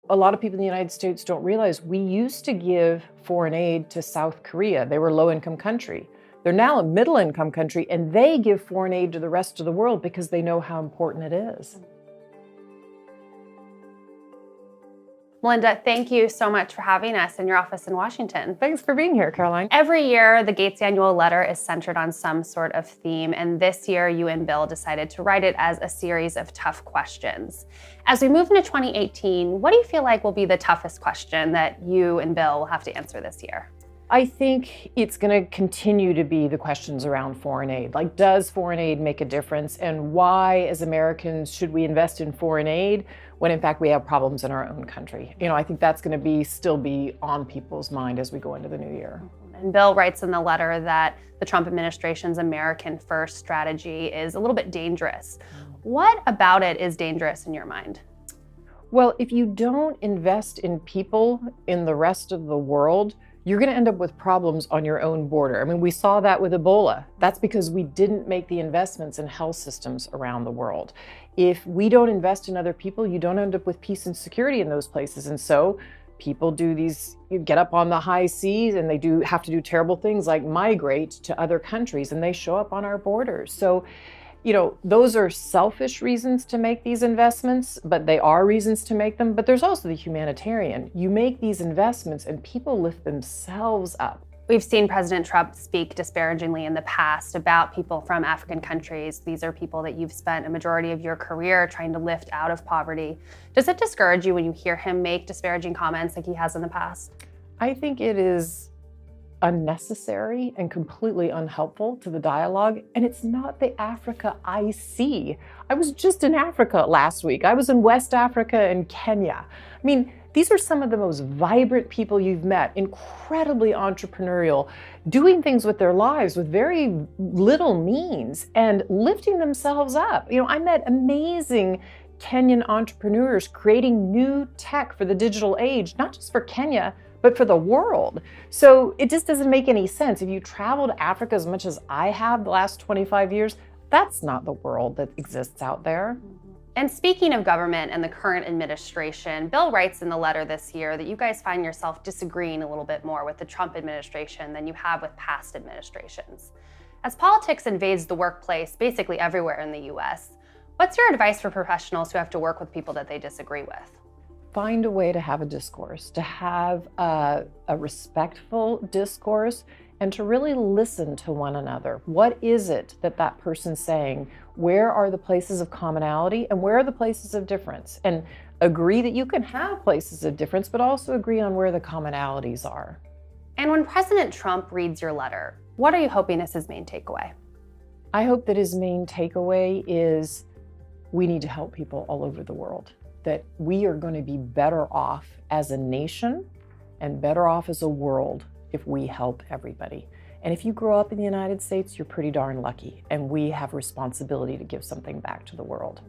A lot of people in the United States don't realize we used to give foreign aid to South Korea. They were a low-income country. They're now a middle-income country, and they give foreign aid to the rest of the world because they know how important it is. Melinda, thank you so much for having us in your office in Washington. Thanks for being here, Caroline. Every year, the Gates Annual Letter is centered on some sort of theme, and this year, you and Bill decided to write it as a series of tough questions. As we move into 2018, what do you feel like will be the toughest question that you and Bill will have to answer this year? I think it's going to continue to be the questions around foreign aid. Like, does foreign aid make a difference? And why, as Americans, should we invest in foreign aid when, in fact, we have problems in our own country? I think that's going to still be on people's mind as we go into the new year. And Bill writes in the letter that the Trump administration's American First strategy is a little bit dangerous. What about it is dangerous in your mind? Well, if you don't invest in people in the rest of the world, you're going to end up with problems on your own border. I mean, we saw that with Ebola. That's because we didn't make the investments in health systems around the world. If we don't invest in other people, you don't end up with peace and security in those places. And so people you get up on the high seas and they have to do terrible things like migrate to other countries, and they show up on our borders. So, those are selfish reasons to make these investments, but they are reasons to make them. But there's also the humanitarian. You make these investments and people lift themselves up. We've seen President Trump speak disparagingly in the past about people from African countries. These are people that you've spent a majority of your career trying to lift out of poverty. Does it discourage you when you hear him make disparaging comments like he has in the past? I think it is unnecessary and completely unhelpful to the dialogue. And it's not the Africa I see. I was just in Africa last week. I was in West Africa and Kenya. I mean, these are some of the most vibrant people you've met, incredibly entrepreneurial, doing things with their lives with very little means and lifting themselves up. I met amazing Kenyan entrepreneurs creating new tech for the digital age, not just for Kenya, but for the world. So it just doesn't make any sense. If you travel to Africa as much as I have the last 25 years, that's not the world that exists out there. And speaking of government and the current administration, Bill writes in the letter this year that you guys find yourself disagreeing a little bit more with the Trump administration than you have with past administrations. As politics invades the workplace basically everywhere in the US, what's your advice for professionals who have to work with people that they disagree with? Find a way to have a discourse, to have a respectful discourse, and to really listen to one another. What is it that person's saying? Where are the places of commonality and where are the places of difference? And agree that you can have places of difference, but also agree on where the commonalities are. And when President Trump reads your letter, what are you hoping is his main takeaway? I hope that his main takeaway is we need to help people all over the world, that we are going to be better off as a nation and better off as a world if we help everybody. And if you grow up in the United States, you're pretty darn lucky, and we have responsibility to give something back to the world.